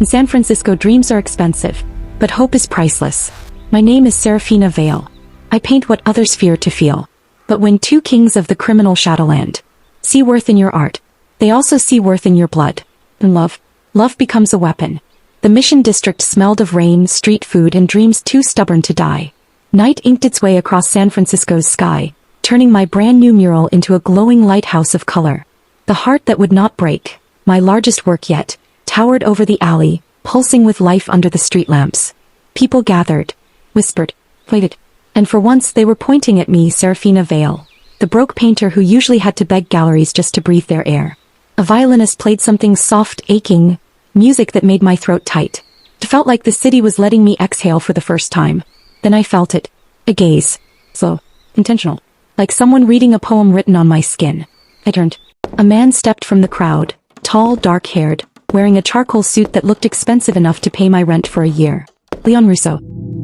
In San Francisco, dreams are expensive, but hope is priceless. My name is Seraphina Vale. I paint what others fear to feel. But when two kings of the criminal Shadowland see worth in your art, they also see worth in your blood. And love becomes a weapon. The Mission District smelled of rain, street food, and dreams too stubborn to die. Night inked its way across San Francisco's sky, turning my brand new mural into a glowing lighthouse of color. The heart that would not break, my largest work yet, towered over the alley, pulsing with life under the street lamps. People gathered, whispered, waited, and for once they were pointing at me, Seraphina Vale, the broke painter who usually had to beg galleries just to breathe their air. A violinist played something soft, aching, music that made my throat tight. It felt like the city was letting me exhale for the first time. Then I felt it. A gaze. Slow. Intentional. Like someone reading a poem written on my skin. I turned. A man stepped from the crowd, tall, dark-haired, wearing a charcoal suit that looked expensive enough to pay my rent for a year. Leon Russo.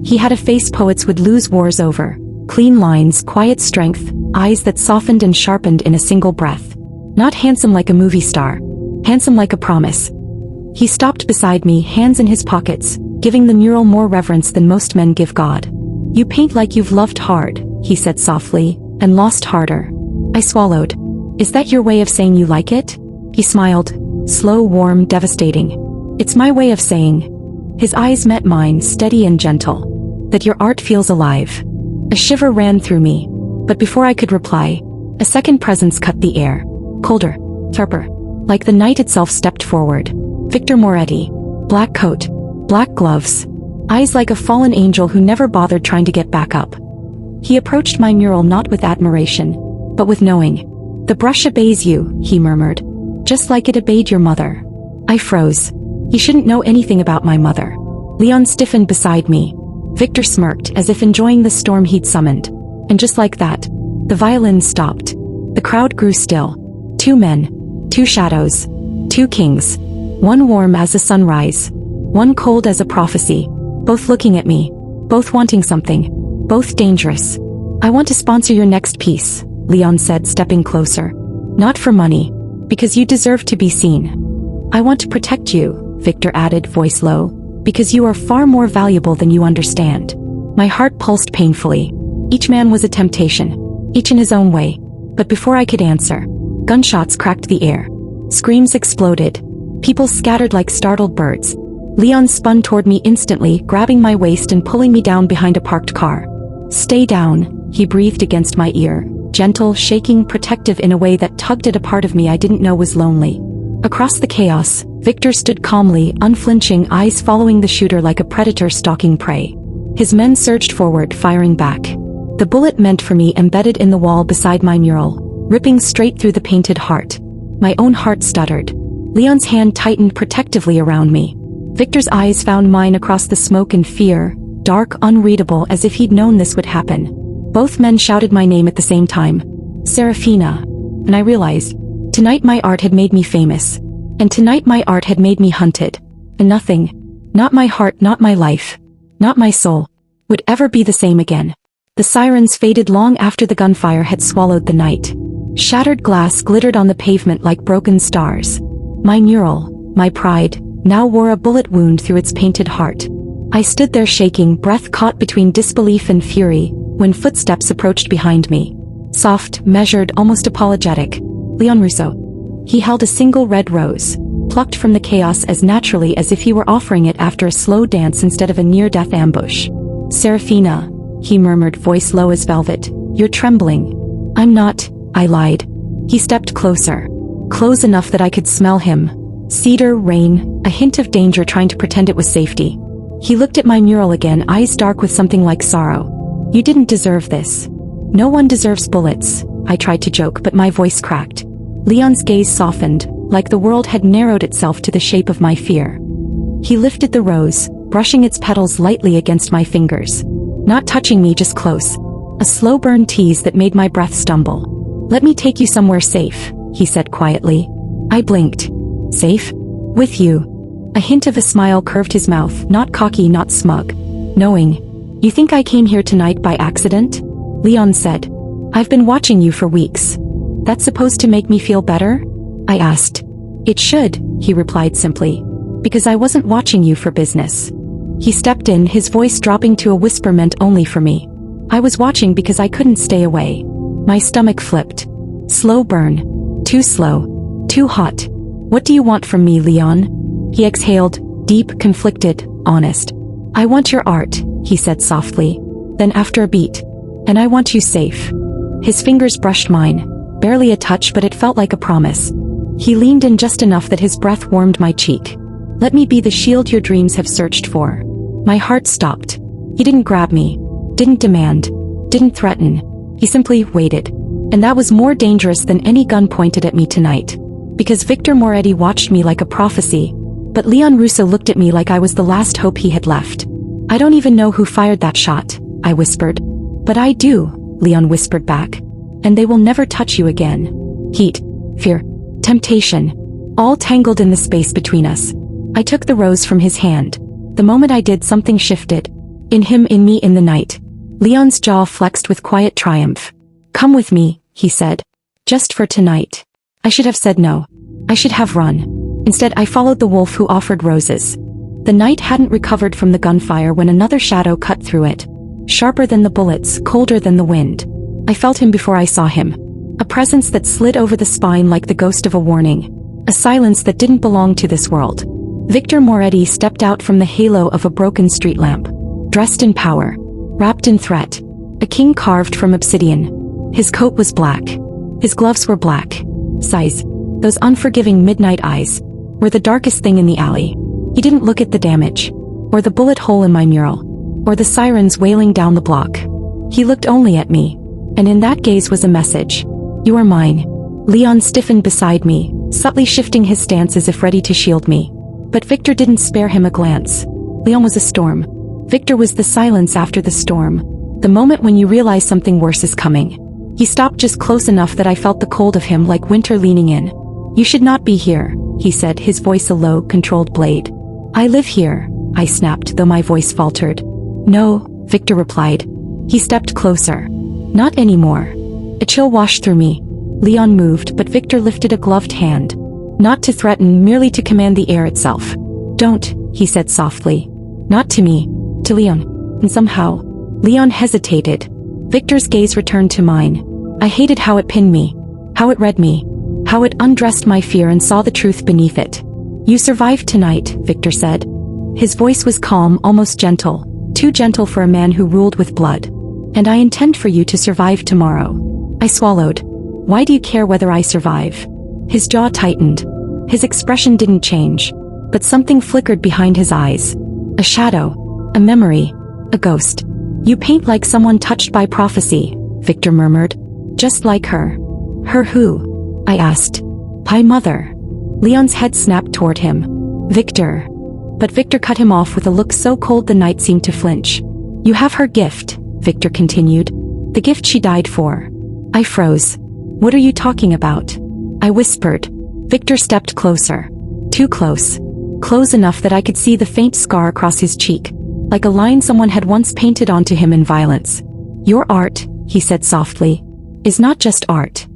He had a face poets would lose wars over. Clean lines, quiet strength, eyes that softened and sharpened in a single breath. Not handsome like a movie star. Handsome like a promise. He stopped beside me, hands in his pockets, giving the mural more reverence than most men give God. You paint like you've loved hard, he said softly, and lost harder. I swallowed. Is that your way of saying you like it? He smiled. Slow, warm, devastating. It's my way of saying. His eyes met mine, steady and gentle. That your art feels alive. A shiver ran through me. But before I could reply, a second presence cut the air. Colder. Sharper. Like the night itself stepped forward. Viktor Moretti. Black coat. Black gloves. Eyes like a fallen angel who never bothered trying to get back up. He approached my mural not with admiration, but with knowing. The brush obeys you, he murmured. Just like it obeyed your mother. I froze. He shouldn't know anything about my mother. Leon stiffened beside me. Viktor smirked as if enjoying the storm he'd summoned. And just like that, the violin stopped. The crowd grew still. Two men. Two shadows. Two kings. One warm as a sunrise. One cold as a prophecy. Both looking at me. Both wanting something. Both dangerous. I want to sponsor your next piece, Leon said, stepping closer. Not for money. Because you deserve to be seen. I want to protect you, Viktor added, voice low. Because you are far more valuable than you understand. My heart pulsed painfully. Each man was a temptation. Each in his own way. But before I could answer, gunshots cracked the air. Screams exploded. People scattered like startled birds. Leon spun toward me instantly, grabbing my waist and pulling me down behind a parked car. Stay down, he breathed against my ear, gentle, shaking, protective in a way that tugged at a part of me I didn't know was lonely. Across the chaos, Viktor stood calmly, unflinching, eyes following the shooter like a predator stalking prey. His men surged forward, firing back. The bullet meant for me embedded in the wall beside my mural, ripping straight through the painted heart. My own heart stuttered. Leon's hand tightened protectively around me. Viktor's eyes found mine across the smoke and fear, dark, unreadable, as if he'd known this would happen. Both men shouted my name at the same time. Seraphina. And I realized, tonight my art had made me famous. And tonight my art had made me hunted. And nothing, not my heart, not my life, not my soul, would ever be the same again. The sirens faded long after the gunfire had swallowed the night. Shattered glass glittered on the pavement like broken stars. My mural, my pride, now wore a bullet wound through its painted heart. I stood there shaking, breath caught between disbelief and fury, when footsteps approached behind me. Soft, measured, almost apologetic. Leon Russo. He held a single red rose, plucked from the chaos as naturally as if he were offering it after a slow dance instead of a near-death ambush. Seraphina, he murmured, voice low as velvet, you're trembling. I'm not, I lied. He stepped closer. Close enough that I could smell him. Cedar, rain, a hint of danger trying to pretend it was safety. He looked at my mural again, eyes dark with something like sorrow. You didn't deserve this. No one deserves bullets, I tried to joke, but my voice cracked. Leon's gaze softened, like the world had narrowed itself to the shape of my fear. He lifted the rose, brushing its petals lightly against my fingers. Not touching me, just close. A slow burn tease that made my breath stumble. Let me take you somewhere safe, he said quietly. I blinked. Safe? With you. A hint of a smile curved his mouth, not cocky, not smug. Knowing. You think I came here tonight by accident? Leon said. I've been watching you for weeks. That's supposed to make me feel better? I asked. It should, he replied simply. Because I wasn't watching you for business. He stepped in, his voice dropping to a whisper meant only for me. I was watching because I couldn't stay away. My stomach flipped. Slow burn. Too slow. Too hot. What do you want from me, Leon? He exhaled, deep, conflicted, honest. I want your art, he said softly. Then after a beat. And I want you safe. His fingers brushed mine. Barely a touch, but it felt like a promise. He leaned in just enough that his breath warmed my cheek. Let me be the shield your dreams have searched for. My heart stopped. He didn't grab me. Didn't demand. Didn't threaten. He simply waited. And that was more dangerous than any gun pointed at me tonight. Because Viktor Moretti watched me like a prophecy. But Leon Russo looked at me like I was the last hope he had left. I don't even know who fired that shot, I whispered. But I do, Leon whispered back. And they will never touch you again. Heat, fear, temptation, all tangled in the space between us. I took the rose from his hand. The moment I did, something shifted. In him, in me, in the night. Leon's jaw flexed with quiet triumph. Come with me, he said. Just for tonight. I should have said no. I should have run. Instead, I followed the wolf who offered roses. The night hadn't recovered from the gunfire when another shadow cut through it. Sharper than the bullets, colder than the wind. I felt him before I saw him. A presence that slid over the spine like the ghost of a warning. A silence that didn't belong to this world. Viktor Moretti stepped out from the halo of a broken street lamp. Dressed in power. Wrapped in threat. A king carved from obsidian. His coat was black. His gloves were black. Size. Those unforgiving midnight eyes. Were the darkest thing in the alley. He didn't look at the damage. Or the bullet hole in my mural. Or the sirens wailing down the block. He looked only at me. And in that gaze was a message. You are mine. Leon stiffened beside me, subtly shifting his stance as if ready to shield me. But Viktor didn't spare him a glance. Leon was a storm. Viktor was the silence after the storm. The moment when you realize something worse is coming. He stopped just close enough that I felt the cold of him like winter leaning in. You should not be here, he said, his voice a low, controlled blade. I live here, I snapped, though my voice faltered. No, Viktor replied. He stepped closer. Not anymore. A chill washed through me. Leon moved, but Viktor lifted a gloved hand. Not to threaten, merely to command the air itself. Don't, he said softly. Not to me. To Leon. And somehow, Leon hesitated. Viktor's gaze returned to mine. I hated how it pinned me. How it read me. How it undressed my fear and saw the truth beneath it. You survived tonight, Viktor said. His voice was calm, almost gentle. Too gentle for a man who ruled with blood. And I intend for you to survive tomorrow. I swallowed. Why do you care whether I survive? His jaw tightened. His expression didn't change. But something flickered behind his eyes. A shadow. A memory. A ghost. You paint like someone touched by prophecy, Viktor murmured. Just like her. Her who? I asked. My mother. Leon's head snapped toward him. Viktor. But Viktor cut him off with a look so cold the night seemed to flinch. You have her gift, Viktor continued. The gift she died for. I froze. What are you talking about? I whispered. Viktor stepped closer. Too close. Close enough that I could see the faint scar across his cheek. Like a line someone had once painted onto him in violence. Your art, he said softly, is not just art.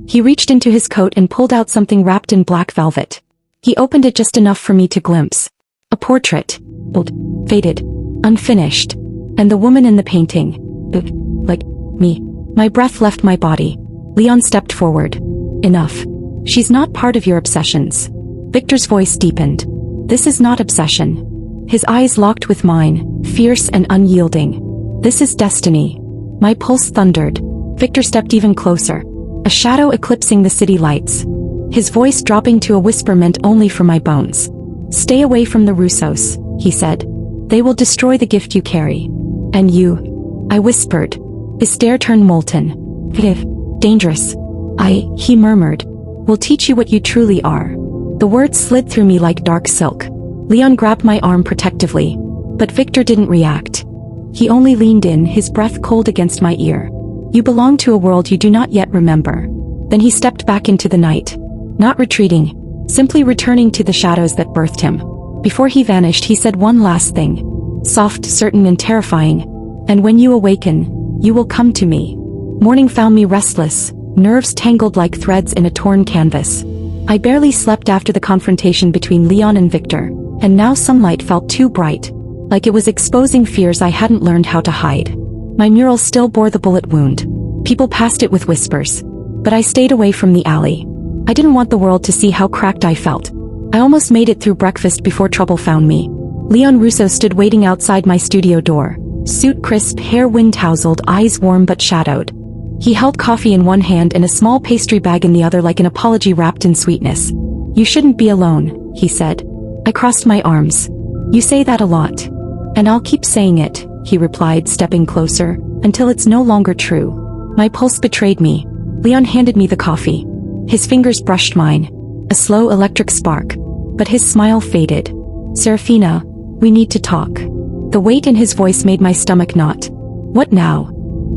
He reached into his coat and pulled out something wrapped in black velvet. He opened it just enough for me to glimpse. A portrait. Old. Faded. Unfinished. And the woman in the painting. Like me. My breath left my body. Leon stepped forward. Enough. She's not part of your obsessions. Viktor's voice deepened. This is not obsession. His eyes locked with mine, fierce and unyielding. This is destiny. My pulse thundered. Viktor stepped even closer. A shadow eclipsing the city lights. His voice dropping to a whisper meant only for my bones. Stay away from the Russos, he said. They will destroy the gift you carry. And you. I whispered. His stare turned molten. Dangerous. He murmured. Will teach you what you truly are. The words slid through me like dark silk. Leon grabbed my arm protectively. But Viktor didn't react. He only leaned in, his breath cold against my ear. You belong to a world you do not yet remember. Then he stepped back into the night. Not retreating. Simply returning to the shadows that birthed him. Before he vanished, he said one last thing. Soft, certain and terrifying. And when you awaken, you will come to me. Morning found me restless, nerves tangled like threads in a torn canvas. I barely slept after the confrontation between Leon and Viktor. And now sunlight felt too bright, like it was exposing fears I hadn't learned how to hide. My mural still bore the bullet wound. People passed it with whispers. But I stayed away from the alley. I didn't want the world to see how cracked I felt. I almost made it through breakfast before trouble found me. Leon Russo stood waiting outside my studio door. Suit crisp, hair wind-tousled, eyes warm but shadowed. He held coffee in one hand and a small pastry bag in the other like an apology wrapped in sweetness. "You shouldn't be alone," he said. I crossed my arms. "You say that a lot. And I'll keep saying it," he replied, stepping closer, "until it's no longer true." My pulse betrayed me. Leon handed me the coffee. His fingers brushed mine. A slow electric spark. But his smile faded. "Seraphina, we need to talk." The weight in his voice made my stomach knot. "What now?"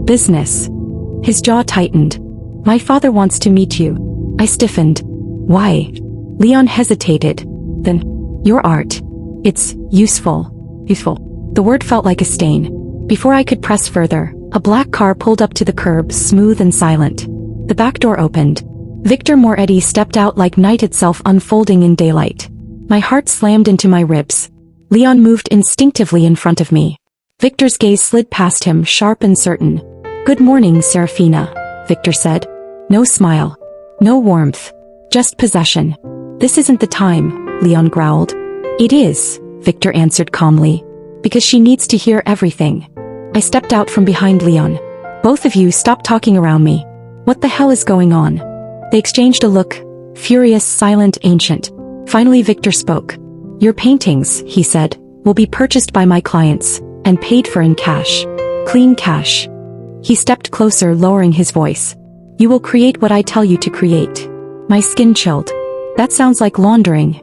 "Business." His jaw tightened. "My father wants to meet you." I stiffened. "Why?" Leon hesitated. "Then, your art. It's useful." Useful. The word felt like a stain. Before I could press further, a black car pulled up to the curb, smooth and silent. The back door opened. Viktor Moretti stepped out like night itself unfolding in daylight. My heart slammed into my ribs. Leon moved instinctively in front of me. Viktor's gaze slid past him, sharp and certain. "Good morning, Seraphina," Viktor said. No smile. No warmth. Just possession. "This isn't the time," Leon growled. "It is," Viktor answered calmly. "Because she needs to hear everything." I stepped out from behind Leon. "Both of you stop talking around me. What the hell is going on?" They exchanged a look, furious, silent, ancient. Finally Viktor spoke. "Your paintings," he said, "will be purchased by my clients, and paid for in cash. Clean cash." He stepped closer, lowering his voice. "You will create what I tell you to create." My skin chilled. "That sounds like laundering."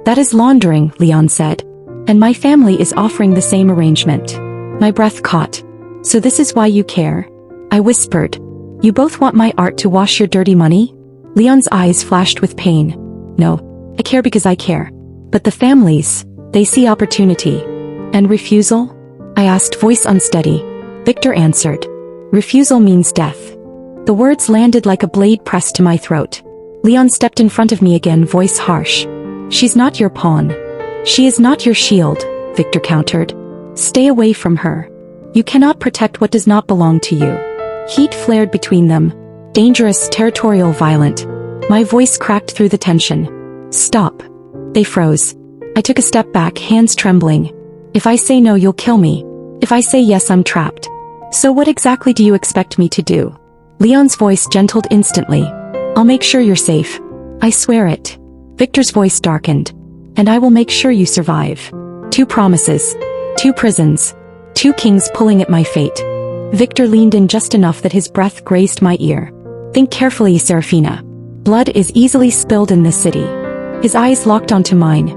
"That is laundering," Leon said. "And my family is offering the same arrangement." My breath caught. "So this is why you care?" I whispered. "You both want my art to wash your dirty money?" Leon's eyes flashed with pain. "No, I care because I care. But the families, they see opportunity." "And refusal?" I asked, voice unsteady. Viktor answered. "Refusal means death." The words landed like a blade pressed to my throat. Leon stepped in front of me again, voice harsh. "She's not your pawn. She is not your shield," Viktor countered. "Stay away from her. You cannot protect what does not belong to you." Heat flared between them. Dangerous, territorial, violent. My voice cracked through the tension. "Stop." They froze. I took a step back, hands trembling. "If I say no, you'll kill me. If I say yes, I'm trapped. So what exactly do you expect me to do?" Leon's voice gentled instantly. "I'll make sure you're safe. I swear it." Viktor's voice darkened. "And I will make sure you survive." 2 promises. 2 prisons. 2 kings pulling at my fate. Viktor leaned in just enough that his breath grazed my ear. "Think carefully, Seraphina. Blood is easily spilled in this city." His eyes locked onto mine.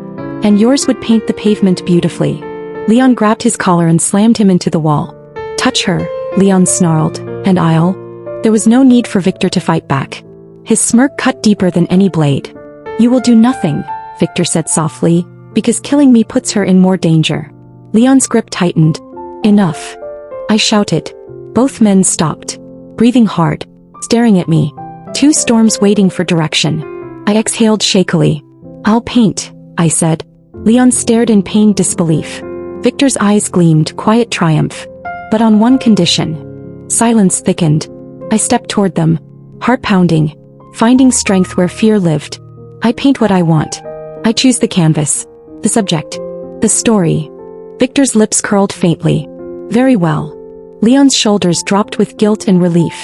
"And yours would paint the pavement beautifully." Leon grabbed his collar and slammed him into the wall. "Touch her," Leon snarled, "and I'll..." There was no need for Viktor to fight back. His smirk cut deeper than any blade. "You will do nothing," Viktor said softly, "because killing me puts her in more danger." Leon's grip tightened. "Enough," I shouted. Both men stopped, breathing hard, staring at me. 2 storms waiting for direction. I exhaled shakily. "I'll paint," I said. Leon stared in pained disbelief. Viktor's eyes gleamed, quiet triumph. "But on one condition." Silence thickened. I stepped toward them, heart pounding, finding strength where fear lived. "I paint what I want. I choose the canvas, the subject, the story." Viktor's lips curled faintly. "Very well." Leon's shoulders dropped with guilt and relief.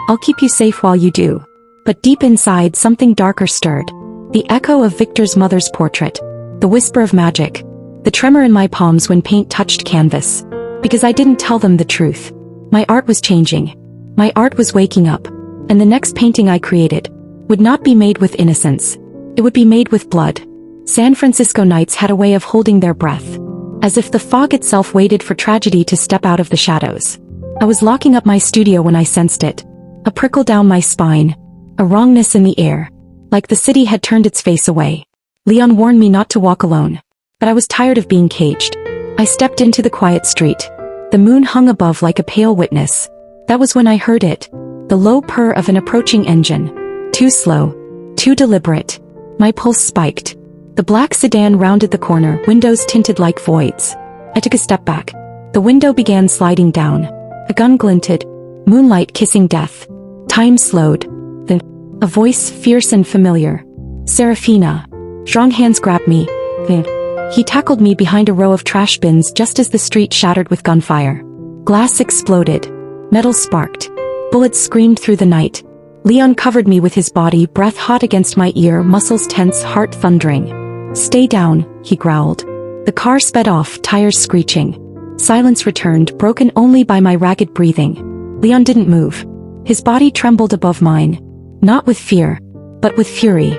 "I'll keep you safe while you do." But deep inside something darker stirred. The echo of Viktor's mother's portrait. The whisper of magic. The tremor in my palms when paint touched canvas. Because I didn't tell them the truth. My art was changing. My art was waking up. And the next painting I created would not be made with innocence. It would be made with blood. San Francisco nights had a way of holding their breath. As if the fog itself waited for tragedy to step out of the shadows. I was locking up my studio when I sensed it. A prickle down my spine. A wrongness in the air. Like the city had turned its face away. Leon warned me not to walk alone. But I was tired of being caged. I stepped into the quiet street. The moon hung above like a pale witness. That was when I heard it. The low purr of an approaching engine. Too slow. Too deliberate. My pulse spiked. The black sedan rounded the corner, windows tinted like voids. I took a step back. The window began sliding down. A gun glinted, moonlight kissing death. Time slowed. Then, a voice fierce and familiar. Seraphina. Strong hands grabbed me. Then, he tackled me behind a row of trash bins just as the street shattered with gunfire. Glass exploded. Metal sparked. Bullets screamed through the night. Leon covered me with his body, breath hot against my ear, muscles tense, heart thundering. Stay down, he growled. The car sped off, tires screeching. Silence returned, broken only by my ragged breathing. Leon didn't move. His body trembled above mine. Not with fear, but with fury.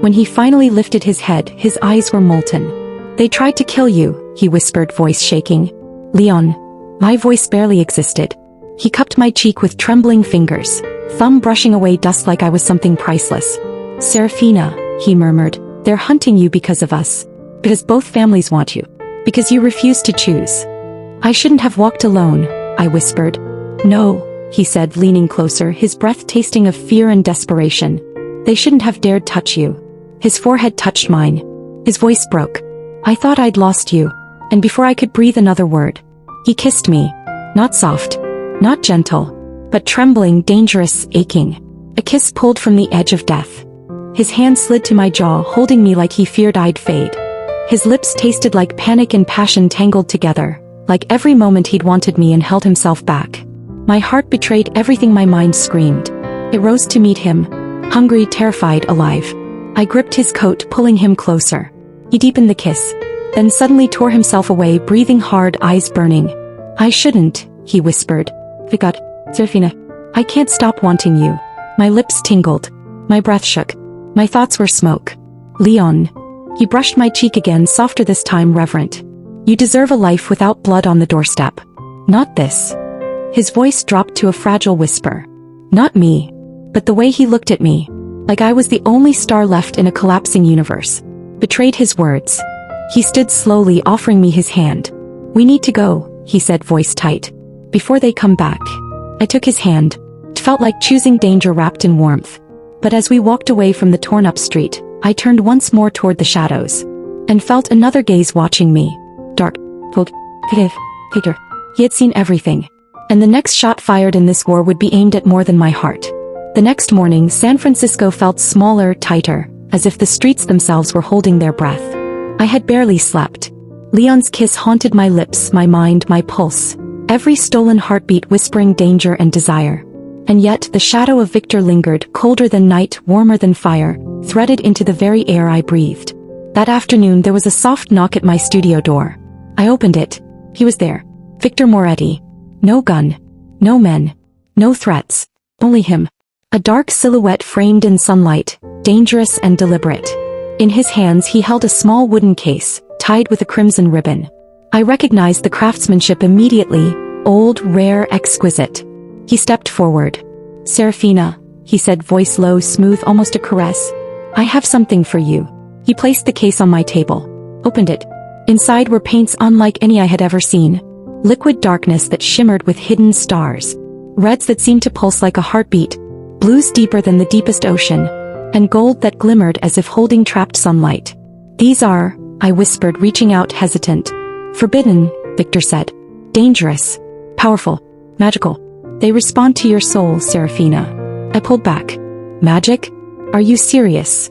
When he finally lifted his head, his eyes were molten. They tried to kill you, he whispered, voice shaking. Leon. My voice barely existed. He cupped my cheek with trembling fingers, thumb brushing away dust like I was something priceless. Seraphina, he murmured, they're hunting you because of us. Because both families want you. Because you refuse to choose. I shouldn't have walked alone, I whispered. No, he said, leaning closer, his breath tasting of fear and desperation. They shouldn't have dared touch you. His forehead touched mine. His voice broke. I thought I'd lost you. And before I could breathe another word, he kissed me. Not soft. Not gentle. But trembling, dangerous, aching. A kiss pulled from the edge of death. His hand slid to my jaw, holding me like he feared I'd fade. His lips tasted like panic and passion tangled together, like every moment he'd wanted me and held himself back. My heart betrayed everything my mind screamed. It rose to meet him, hungry, terrified, alive. I gripped his coat, pulling him closer. He deepened the kiss, then suddenly tore himself away, breathing hard, eyes burning. I shouldn't, he whispered. Viktor, Seraphina, I can't stop wanting you. My lips tingled. My breath shook. My thoughts were smoke. Leon. He brushed my cheek again, softer this time, reverent. You deserve a life without blood on the doorstep. Not this. His voice dropped to a fragile whisper. Not me. But the way he looked at me, like I was the only star left in a collapsing universe, betrayed his words. He stood slowly, offering me his hand. We need to go, he said, voice tight. Before they come back. I took his hand. It felt like choosing danger wrapped in warmth. But as we walked away from the torn-up street, I turned once more toward the shadows. And felt another gaze watching me. Dark, cold, Viktor. He had seen everything. And the next shot fired in this war would be aimed at more than my heart. The next morning, San Francisco felt smaller, tighter, as if the streets themselves were holding their breath. I had barely slept. Leon's kiss haunted my lips, my mind, my pulse. Every stolen heartbeat whispering danger and desire. And yet, the shadow of Viktor lingered, colder than night, warmer than fire, threaded into the very air I breathed. That afternoon there was a soft knock at my studio door. I opened it. He was there. Viktor Moretti. No gun. No men. No threats. Only him. A dark silhouette framed in sunlight, dangerous and deliberate. In his hands he held a small wooden case, tied with a crimson ribbon. I recognized the craftsmanship immediately, old, rare, exquisite. He stepped forward. Seraphina, he said, voice low, smooth, almost a caress. I have something for you. He placed the case on my table. Opened it. Inside were paints unlike any I had ever seen. Liquid darkness that shimmered with hidden stars. Reds that seemed to pulse like a heartbeat. Blues deeper than the deepest ocean. And gold that glimmered as if holding trapped sunlight. These are, I whispered, reaching out, hesitant. Forbidden, Viktor said. Dangerous. Powerful. Magical. They respond to your soul, Seraphina. I pulled back. Magic? Are you serious?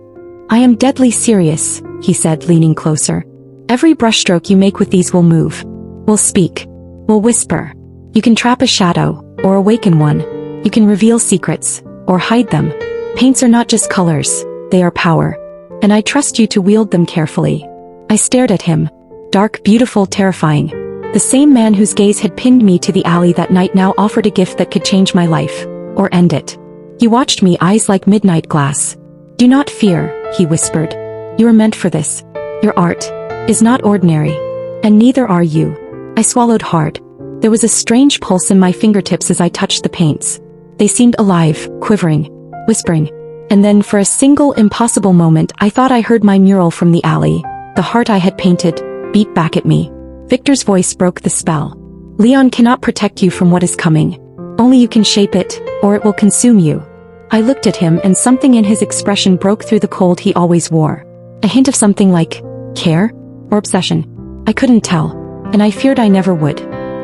I am deadly serious, he said, leaning closer. Every brushstroke you make with these will move. Will speak. Will whisper. You can trap a shadow, or awaken one. You can reveal secrets, or hide them. Paints are not just colors, they are power. And I trust you to wield them carefully. I stared at him. Dark, beautiful, terrifying. The same man whose gaze had pinned me to the alley that night now offered a gift that could change my life, or end it. He watched me, eyes like midnight glass. Do not fear, he whispered. You are meant for this. Your art is not ordinary. And neither are you. I swallowed hard. There was a strange pulse in my fingertips as I touched the paints. They seemed alive, quivering, whispering. And then for a single impossible moment I thought I heard my mural from the alley, the heart I had painted, beat back at me. Viktor's voice broke the spell. Leon cannot protect you from what is coming. Only you can shape it, or it will consume you. I looked at him and something in his expression broke through the cold he always wore. A hint of something like care or obsession. I couldn't tell, and I feared I never would.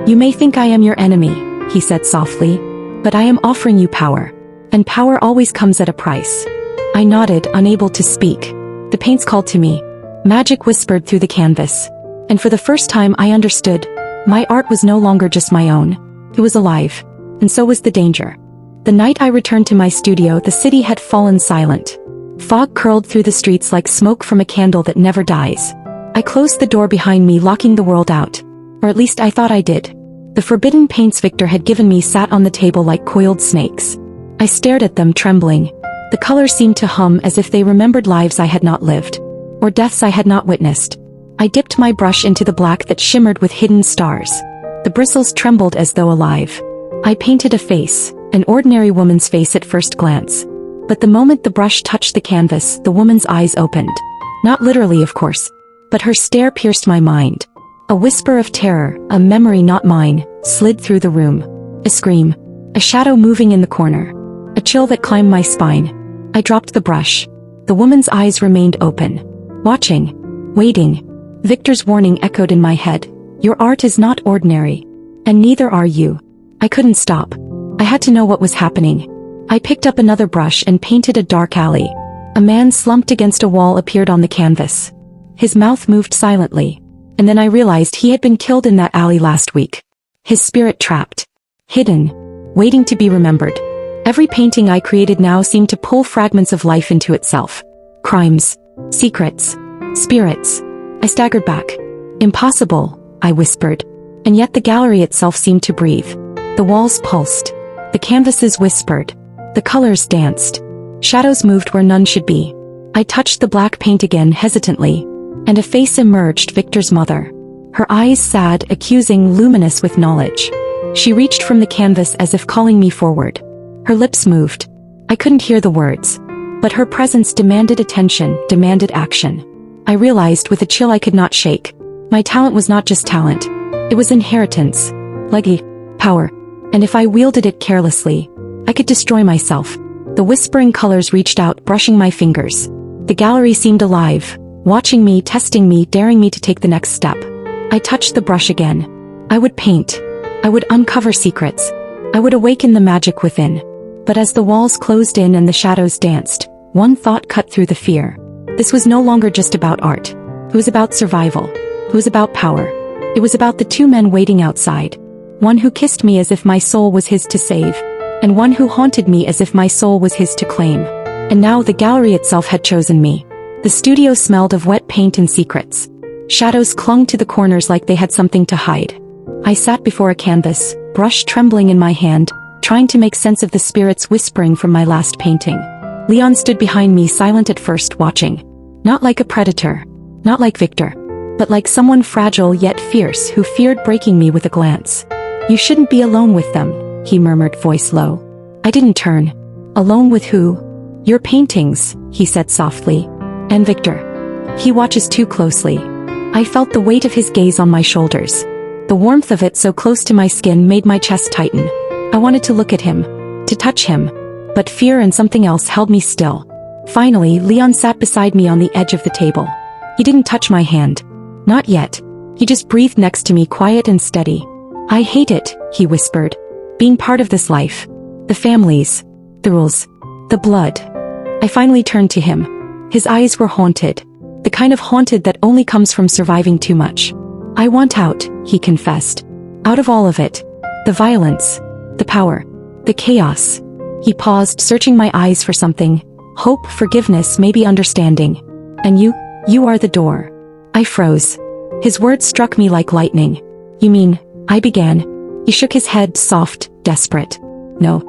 You may think I am your enemy, he said softly, but I am offering you power, and power always comes at a price. I nodded, unable to speak. The paints called to me. Magic whispered through the canvas, and for the first time I understood. My art was no longer just my own. It was alive, and so was the danger. The night I returned to my studio, the city had fallen silent. Fog curled through the streets like smoke from a candle that never dies. I closed the door behind me, locking the world out. Or at least I thought I did. The forbidden paints Viktor had given me sat on the table like coiled snakes. I stared at them, trembling. The colors seemed to hum as if they remembered lives I had not lived, or deaths I had not witnessed. I dipped my brush into the black that shimmered with hidden stars. The bristles trembled as though alive. I painted a face, an ordinary woman's face at first glance. But the moment the brush touched the canvas, the woman's eyes opened. Not literally, of course, but her stare pierced my mind. A whisper of terror, a memory not mine, slid through the room. A scream, a shadow moving in the corner, a chill that climbed my spine. I dropped the brush. The woman's eyes remained open, watching, waiting. Viktor's warning echoed in my head. Your art is not ordinary, and neither are you. I couldn't stop. I had to know what was happening. I picked up another brush and painted a dark alley. A man slumped against a wall appeared on the canvas. His mouth moved silently, and then I realized he had been killed in that alley last week. His spirit trapped, hidden, waiting to be remembered. Every painting I created now seemed to pull fragments of life into itself. Crimes, secrets, spirits. I staggered back. Impossible, I whispered, and yet the gallery itself seemed to breathe. The walls pulsed. The canvases whispered. The colors danced. Shadows moved where none should be. I touched the black paint again hesitantly, and a face emerged, Viktor's mother. Her eyes sad, accusing, luminous with knowledge. She reached from the canvas as if calling me forward. Her lips moved. I couldn't hear the words, but her presence demanded attention, demanded action. I realized with a chill I could not shake. My talent was not just talent. It was inheritance, legacy, power, and if I wielded it carelessly, I could destroy myself. The whispering colors reached out, brushing my fingers. The gallery seemed alive, watching me, testing me, daring me to take the next step. I touched the brush again. I would paint. I would uncover secrets. I would awaken the magic within. But as the walls closed in and the shadows danced, one thought cut through the fear. This was no longer just about art. It was about survival. It was about power. It was about the two men waiting outside. One who kissed me as if my soul was his to save, and one who haunted me as if my soul was his to claim. And now the gallery itself had chosen me. The studio smelled of wet paint and secrets. Shadows clung to the corners like they had something to hide. I sat before a canvas, brush trembling in my hand, trying to make sense of the spirits whispering from my last painting. Leon stood behind me, silent at first, watching. Not like a predator, not like Viktor, but like someone fragile yet fierce who feared breaking me with a glance. You shouldn't be alone with them, he murmured, voice low. I didn't turn. Alone with who? Your paintings, he said softly. And Viktor. He watches too closely. I felt the weight of his gaze on my shoulders. The warmth of it so close to my skin made my chest tighten. I wanted to look at him, to touch him, but fear and something else held me still. Finally, Leon sat beside me on the edge of the table. He didn't touch my hand. Not yet. He just breathed next to me, quiet and steady. I hate it, he whispered. Being part of this life. The families. The rules. The blood. I finally turned to him. His eyes were haunted. The kind of haunted that only comes from surviving too much. I want out, he confessed. Out of all of it. The violence. The power. The chaos. He paused, searching my eyes for something. Hope, forgiveness, maybe understanding. And you are the door. I froze. His words struck me like lightning. You mean, I began. He shook his head, soft, desperate. No,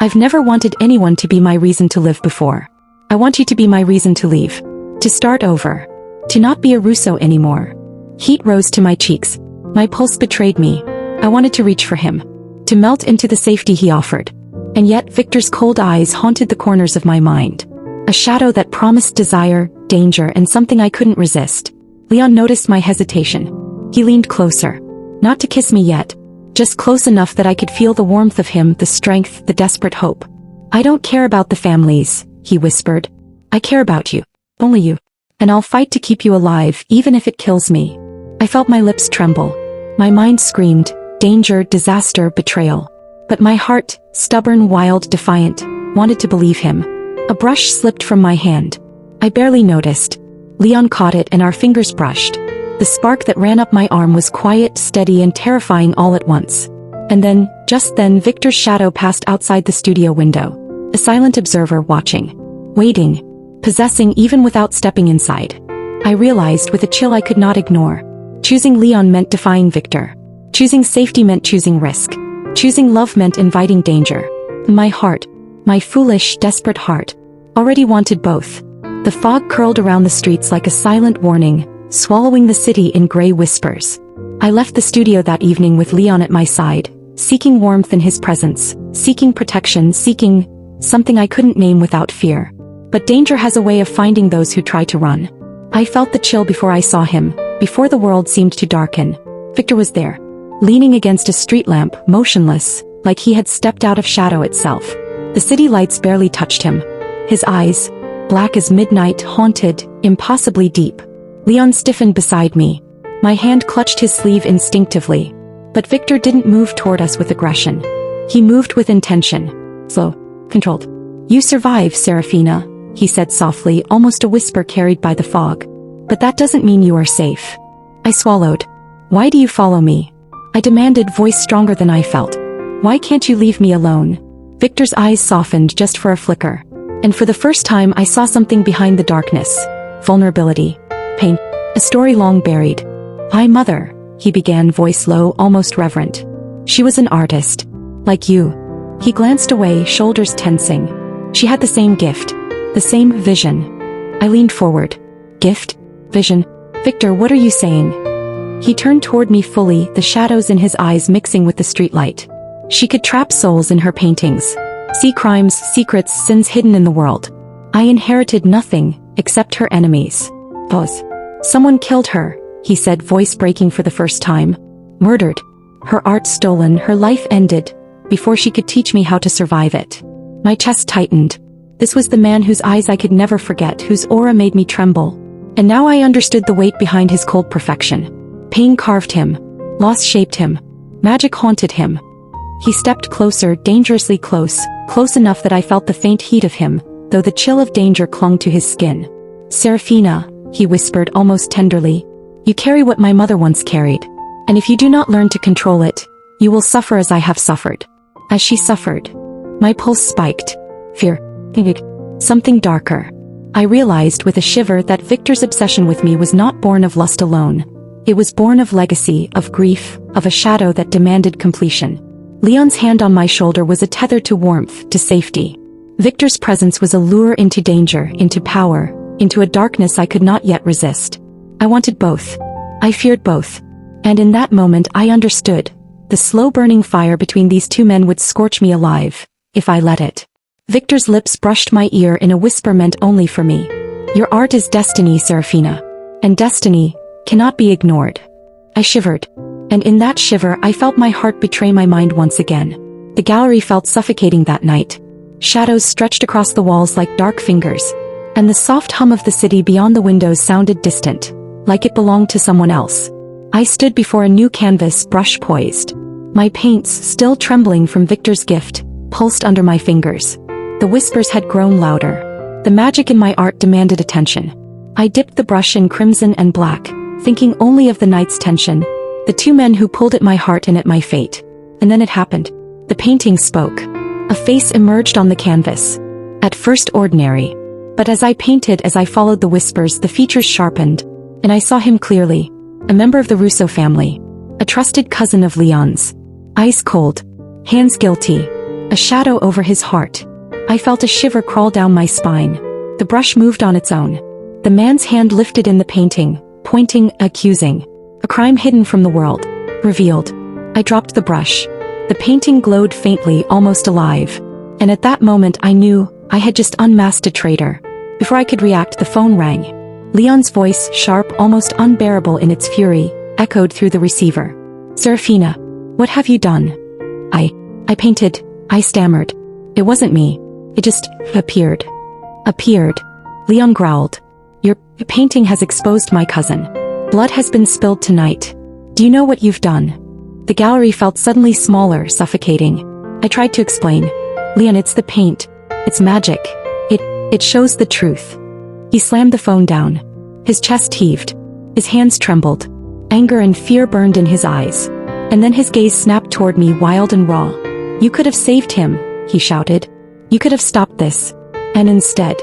I've never wanted anyone to be my reason to live before. I want you to be my reason to leave. To start over. To not be a Russo anymore. Heat rose to my cheeks. My pulse betrayed me. I wanted to reach for him. To melt into the safety he offered. And yet Viktor's cold eyes haunted the corners of my mind. A shadow that promised desire, danger, and something I couldn't resist. Leon noticed my hesitation. He leaned closer. Not to kiss me yet. Just close enough that I could feel the warmth of him, the strength, the desperate hope. I don't care about the families, he whispered. I care about you. Only you. And I'll fight to keep you alive, even if it kills me. I felt my lips tremble. My mind screamed, danger, disaster, betrayal. But my heart, stubborn, wild, defiant, wanted to believe him. A brush slipped from my hand. I barely noticed. Leon caught it and our fingers brushed. The spark that ran up my arm was quiet, steady, and terrifying all at once. And then, just then, Viktor's shadow passed outside the studio window. A silent observer watching. Waiting. Possessing even without stepping inside. I realized with a chill I could not ignore. Choosing Leon meant defying Viktor. Choosing safety meant choosing risk. Choosing love meant inviting danger. My heart, my foolish, desperate heart, already wanted both. The fog curled around the streets like a silent warning, swallowing the city in gray whispers. I left the studio that evening with Leon at my side, seeking warmth in his presence, seeking protection, seeking something I couldn't name without fear. But danger has a way of finding those who try to run. I felt the chill before I saw him, before the world seemed to darken. Viktor was there, leaning against a street lamp, motionless, like he had stepped out of shadow itself. The city lights barely touched him. His eyes, black as midnight, haunted, impossibly deep. Leon stiffened beside me. My hand clutched his sleeve instinctively. But Viktor didn't move toward us with aggression. He moved with intention. Slow, controlled. You survive, Seraphina, he said softly, almost a whisper carried by the fog. But that doesn't mean you are safe. I swallowed. Why do you follow me? I demanded, voice stronger than I felt. Why can't you leave me alone? Viktor's eyes softened just for a flicker. And for the first time I saw something behind the darkness. Vulnerability. Pain. A story long buried. My mother, he began, voice low, almost reverent. She was an artist. Like you. He glanced away, shoulders tensing. She had the same gift. The same vision. I leaned forward. Gift? Vision? Viktor, what are you saying? He turned toward me fully, the shadows in his eyes mixing with the streetlight. She could trap souls in her paintings. See crimes, secrets, sins hidden in the world. I inherited nothing, except her enemies. Pause. Someone killed her, he said, voice breaking for the first time. Murdered. Her art stolen, her life ended, before she could teach me how to survive it. My chest tightened. This was the man whose eyes I could never forget, whose aura made me tremble. And now I understood the weight behind his cold perfection. Pain carved him. Loss shaped him. Magic haunted him. He stepped closer, dangerously close, close enough that I felt the faint heat of him, though the chill of danger clung to his skin. Seraphina, he whispered almost tenderly, you carry what my mother once carried. And if you do not learn to control it, you will suffer as I have suffered. As she suffered. My pulse spiked. Fear. Something darker. I realized with a shiver that Viktor's obsession with me was not born of lust alone. It was born of legacy, of grief, of a shadow that demanded completion. Leon's hand on my shoulder was a tether to warmth, to safety. Viktor's presence was a lure into danger, into power, into a darkness I could not yet resist. I wanted both. I feared both. And in that moment I understood. The slow-burning fire between these two men would scorch me alive, if I let it. Viktor's lips brushed my ear in a whisper meant only for me. Your art is destiny, Seraphina. And destiny cannot be ignored. I shivered. And in that shiver I felt my heart betray my mind once again. The gallery felt suffocating that night. Shadows stretched across the walls like dark fingers. And the soft hum of the city beyond the windows sounded distant, like it belonged to someone else. I stood before a new canvas, brush poised. My paints, still trembling from Viktor's gift, pulsed under my fingers. The whispers had grown louder. The magic in my art demanded attention. I dipped the brush in crimson and black, thinking only of the night's tension, the two men who pulled at my heart and at my fate. And then it happened. The painting spoke. A face emerged on the canvas. At first ordinary. But as I painted, as I followed the whispers, the features sharpened, and I saw him clearly. A member of the Russo family. A trusted cousin of Leon's. Ice cold. Hands guilty. A shadow over his heart. I felt a shiver crawl down my spine. The brush moved on its own. The man's hand lifted in the painting, pointing, accusing. A crime hidden from the world. Revealed. I dropped the brush. The painting glowed faintly, almost alive. And at that moment I knew I had just unmasked a traitor. Before I could react, the phone rang. Leon's voice, sharp, almost unbearable in its fury, echoed through the receiver. Seraphina, what have you done? I painted, I stammered. It wasn't me. It just appeared. Appeared. Leon growled. Your painting has exposed my cousin. Blood has been spilled tonight. Do you know what you've done? The gallery felt suddenly smaller, suffocating. I tried to explain. Leon, it's the paint. It's magic. It shows the truth. He slammed the phone down. His chest heaved. His hands trembled. Anger and fear burned in his eyes. And then his gaze snapped toward me, wild and raw. You could have saved him, he shouted. You could have stopped this. And instead,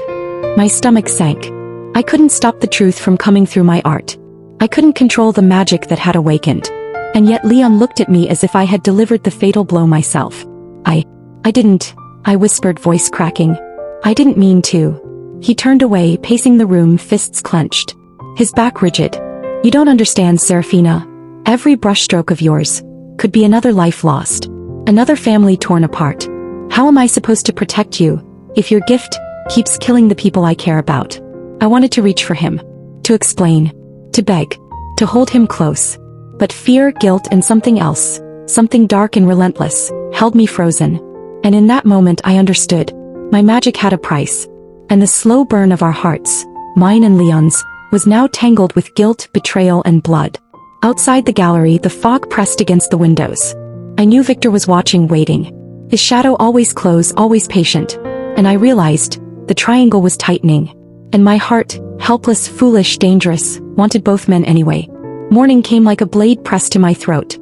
my stomach sank. I couldn't stop the truth from coming through my art. I couldn't control the magic that had awakened. And yet Leon looked at me as if I had delivered the fatal blow myself. I didn't, I whispered, voice cracking. I didn't mean to. He turned away, pacing the room, fists clenched. His back rigid. You don't understand, Seraphina. Every brushstroke of yours could be another life lost. Another family torn apart. How am I supposed to protect you if your gift keeps killing the people I care about? I wanted to reach for him. To explain. To beg. To hold him close. But fear, guilt, and something else, something dark and relentless, held me frozen. And in that moment I understood. My magic had a price. And the slow burn of our hearts, mine and Leon's, was now tangled with guilt, betrayal, and blood. Outside the gallery, the fog pressed against the windows. I knew Viktor was watching, waiting. His shadow always close, always patient. And I realized, the triangle was tightening. And my heart, helpless, foolish, dangerous, wanted both men anyway. Morning came like a blade pressed to my throat.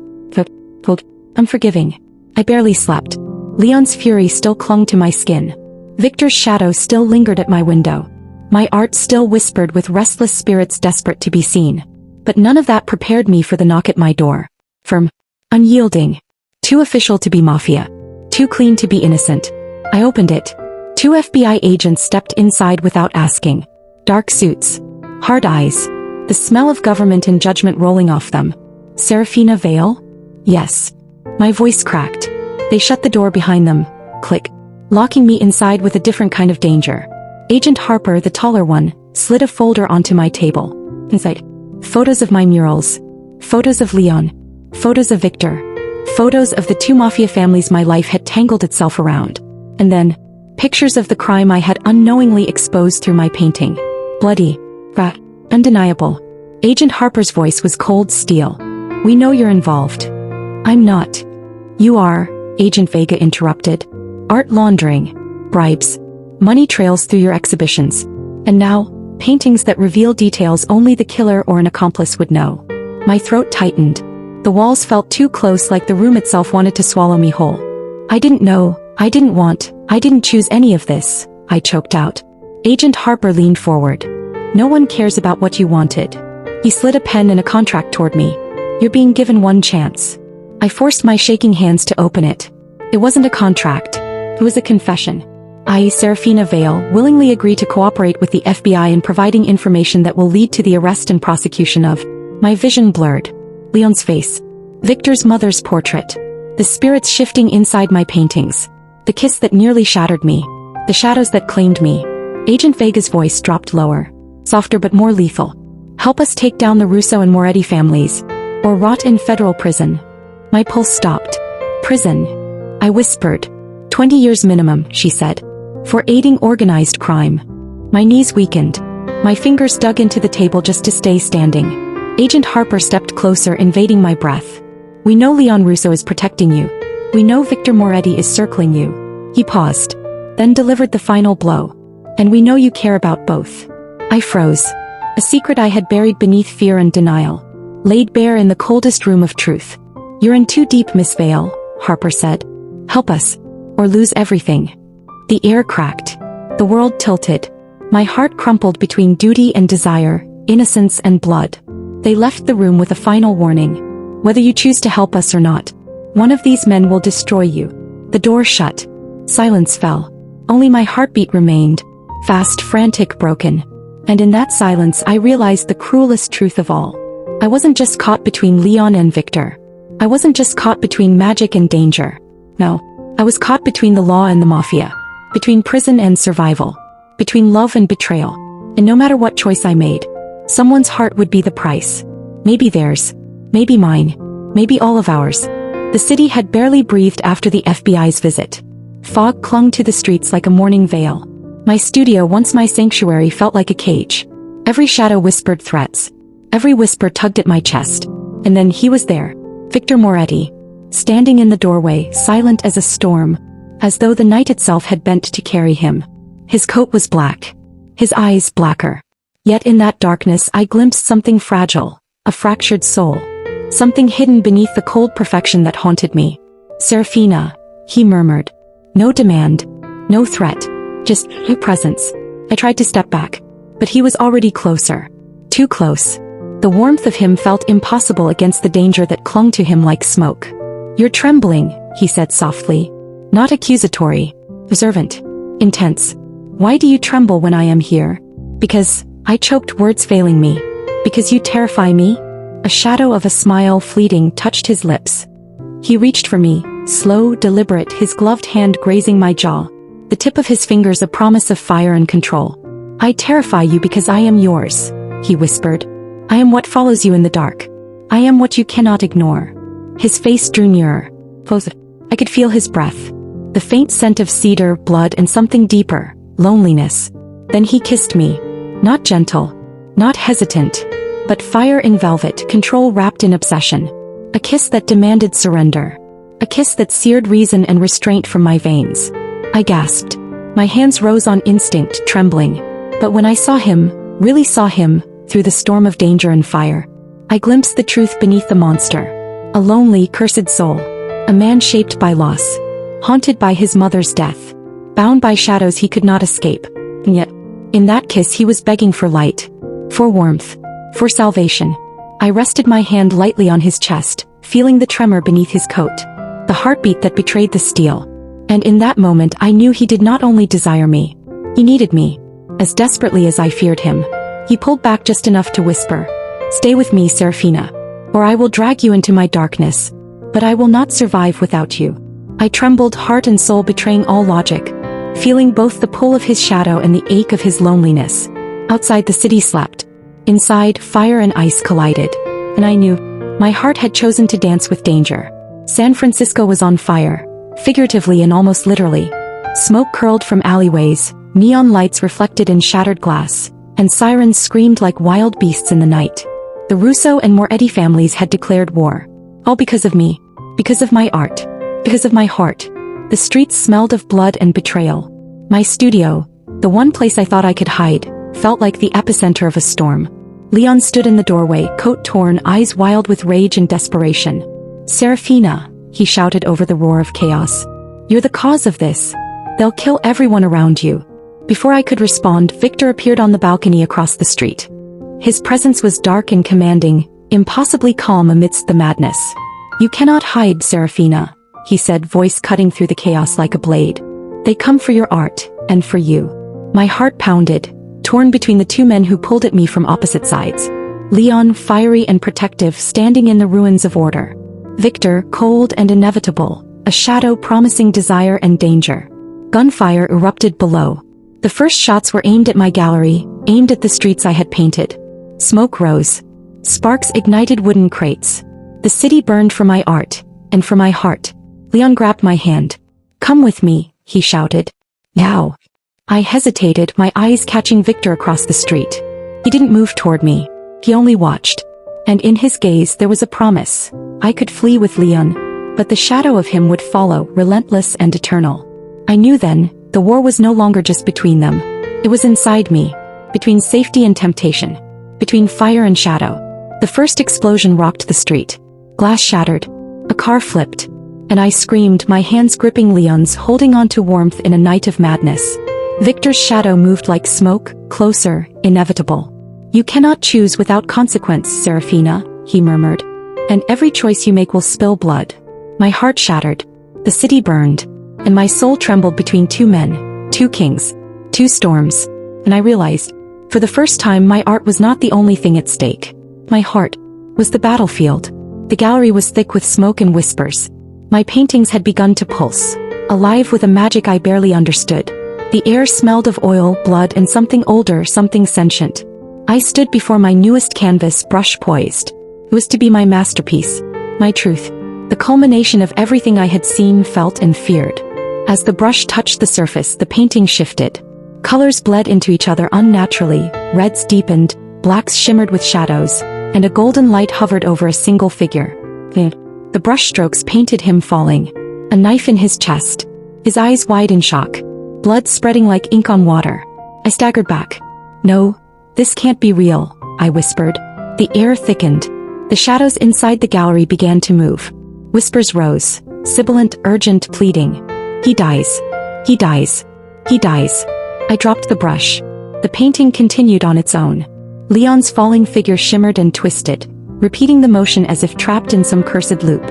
Unforgiving. I barely slept. Leon's fury still clung to my skin. Viktor's shadow still lingered at my window. My art still whispered with restless spirits desperate to be seen. But none of that prepared me for the knock at my door. Firm. Unyielding. Too official to be Mafia. Too clean to be innocent. I opened it. 2 FBI agents stepped inside without asking. Dark suits. Hard eyes. The smell of government and judgment rolling off them. Seraphina Vale? Yes. My voice cracked. They shut the door behind them. Click. Locking me inside with a different kind of danger. Agent Harper, the taller one, slid a folder onto my table. Inside. Photos of my murals. Photos of Leon. Photos of Viktor. Photos of the 2 Mafia families my life had tangled itself around. And then, pictures of the crime I had unknowingly exposed through my painting. Bloody. Undeniable. Agent Harper's voice was cold steel. We know you're involved. I'm not. You are, Agent Vega interrupted. Art laundering. Bribes. Money trails through your exhibitions. And now, paintings that reveal details only the killer or an accomplice would know. My throat tightened. The walls felt too close, like the room itself wanted to swallow me whole. I didn't know, I didn't want, I didn't choose any of this, I choked out. Agent Harper leaned forward. No one cares about what you wanted. He slid a pen and a contract toward me. You're being given one chance. I forced my shaking hands to open it. It wasn't a contract. It was a confession. I, Seraphina Vale, willingly agree to cooperate with the FBI in providing information that will lead to the arrest and prosecution of. My vision blurred. Leon's face. Viktor's mother's portrait. The spirits shifting inside my paintings. The kiss that nearly shattered me. The shadows that claimed me. Agent Vega's voice dropped lower. Softer but more lethal. Help us take down the Russo and Moretti families. Or rot in federal prison. My pulse stopped. Prison. I whispered. 20 years minimum, she said. For aiding organized crime. My knees weakened. My fingers dug into the table just to stay standing. Agent Harper stepped closer, invading my breath. We know Leon Russo is protecting you. We know Viktor Moretti is circling you. He paused. Then delivered the final blow. And we know you care about both. I froze. A secret I had buried beneath fear and denial. Laid bare in the coldest room of truth. You're in too deep, Miss Vale, Harper said. Help us. Or lose everything. The air cracked. The world tilted. My heart crumpled between duty and desire, innocence and blood. They left the room with a final warning. Whether you choose to help us or not, one of these men will destroy you. The door shut. Silence fell. Only my heartbeat remained. Fast, frantic, broken. And in that silence I realized the cruelest truth of all. I wasn't just caught between Leon and Viktor. I wasn't just caught between magic and danger. No, I was caught between the law and the Mafia. Between prison and survival. Between love and betrayal. And no matter what choice I made, someone's heart would be the price. Maybe theirs. Maybe mine. Maybe all of ours. The city had barely breathed after the FBI's visit. Fog clung to the streets like a morning veil. My studio, once my sanctuary, felt like a cage. Every shadow whispered threats. Every whisper tugged at my chest. And then he was there. Viktor Moretti. Standing in the doorway, silent as a storm, as though the night itself had bent to carry him. His coat was black. His eyes blacker. Yet in that darkness I glimpsed something fragile, a fractured soul. Something hidden beneath the cold perfection that haunted me. Seraphina, he murmured. No demand. No threat. Just a presence. I tried to step back. But he was already closer. Too close. The warmth of him felt impossible against the danger that clung to him like smoke. You're trembling, he said softly. Not accusatory. Observant. Intense. Why do you tremble when I am here? Because, I choked, words failing me. Because you terrify me? A shadow of a smile fleeting touched his lips. He reached for me, slow, deliberate, his gloved hand grazing my jaw. The tip of his fingers a promise of fire and control. I terrify you because I am yours, he whispered. I am what follows you in the dark. I am what you cannot ignore. His face drew nearer. I could feel his breath. The faint scent of cedar, blood, and something deeper, loneliness. Then he kissed me. Not gentle. Not hesitant. But fire in velvet, control wrapped in obsession. A kiss that demanded surrender. A kiss that seared reason and restraint from my veins. I gasped. My hands rose on instinct, trembling. But when I saw him, really saw him, through the storm of danger and fire, I glimpsed the truth beneath the monster. A lonely, cursed soul. A man shaped by loss. Haunted by his mother's death. Bound by shadows he could not escape. And yet, in that kiss he was begging for light. For warmth. For salvation. I rested my hand lightly on his chest, feeling the tremor beneath his coat. The heartbeat that betrayed the steel. And in that moment I knew he did not only desire me. He needed me. As desperately as I feared him. He pulled back just enough to whisper. Stay with me, Seraphina. Or I will drag you into my darkness. But I will not survive without you. I trembled, heart and soul betraying all logic. Feeling both the pull of his shadow and the ache of his loneliness. Outside the city slept. Inside, fire and ice collided. And I knew. My heart had chosen to dance with danger. San Francisco was on fire. Figuratively and almost literally. Smoke curled from alleyways. Neon lights reflected in shattered glass, and sirens screamed like wild beasts in the night. The Russo and Moretti families had declared war. All because of me. Because of my art. Because of my heart. The streets smelled of blood and betrayal. My studio, the one place I thought I could hide, felt like the epicenter of a storm. Leon stood in the doorway, coat torn, eyes wild with rage and desperation. Seraphina, he shouted over the roar of chaos. You're the cause of this. They'll kill everyone around you. Before I could respond, Viktor appeared on the balcony across the street. His presence was dark and commanding, impossibly calm amidst the madness. You cannot hide, Seraphina, he said, voice cutting through the chaos like a blade. They come for your art, and for you. My heart pounded, torn between the two men who pulled at me from opposite sides. Leon, fiery and protective, standing in the ruins of order. Viktor, cold and inevitable, a shadow promising desire and danger. Gunfire erupted below. The first shots were aimed at my gallery, aimed at the streets I had painted. Smoke rose. Sparks ignited wooden crates. The city burned for my art, and for my heart. Leon grabbed my hand. Come with me, he shouted. Now. I hesitated, my eyes catching Viktor across the street. He didn't move toward me. He only watched. And in his gaze there was a promise. I could flee with Leon, but the shadow of him would follow, relentless and eternal. I knew then, the war was no longer just between them. It was inside me. Between safety and temptation. Between fire and shadow. The first explosion rocked the street. Glass shattered. A car flipped. And I screamed, my hands gripping Leon's, holding on to warmth in a night of madness. Viktor's shadow moved like smoke, closer, inevitable. You cannot choose without consequence, Seraphina, he murmured. And every choice you make will spill blood. My heart shattered. The city burned. And my soul trembled between two men, two kings, two storms. And I realized, for the first time, my art was not the only thing at stake. My heart was the battlefield. The gallery was thick with smoke and whispers. My paintings had begun to pulse, alive with a magic I barely understood. The air smelled of oil, blood, and something older, something sentient. I stood before my newest canvas, brush poised. It was to be my masterpiece, my truth, the culmination of everything I had seen, felt, and feared. As the brush touched the surface, the painting shifted. Colors bled into each other unnaturally, reds deepened, blacks shimmered with shadows, and a golden light hovered over a single figure. The brushstrokes painted him falling. A knife in his chest. His eyes wide in shock. Blood spreading like ink on water. I staggered back. "No, this can't be real," I whispered. The air thickened. The shadows inside the gallery began to move. Whispers rose, sibilant, urgent, pleading. "He dies. He dies. He dies." I dropped the brush. The painting continued on its own. Leon's falling figure shimmered and twisted, repeating the motion as if trapped in some cursed loop.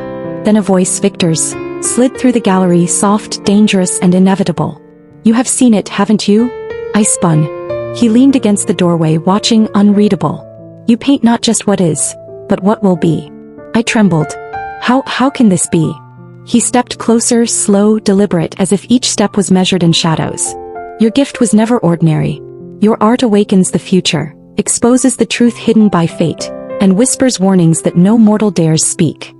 Then a voice, Viktor's, slid through the gallery, soft, dangerous, and inevitable. "You have seen it, haven't you?" I spun. He leaned against the doorway, watching, unreadable. "You paint not just what is, but what will be." I trembled. How can this be?" He stepped closer, slow, deliberate, as if each step was measured in shadows. "Your gift was never ordinary. Your art awakens the future, exposes the truth hidden by fate, and whispers warnings that no mortal dares speak."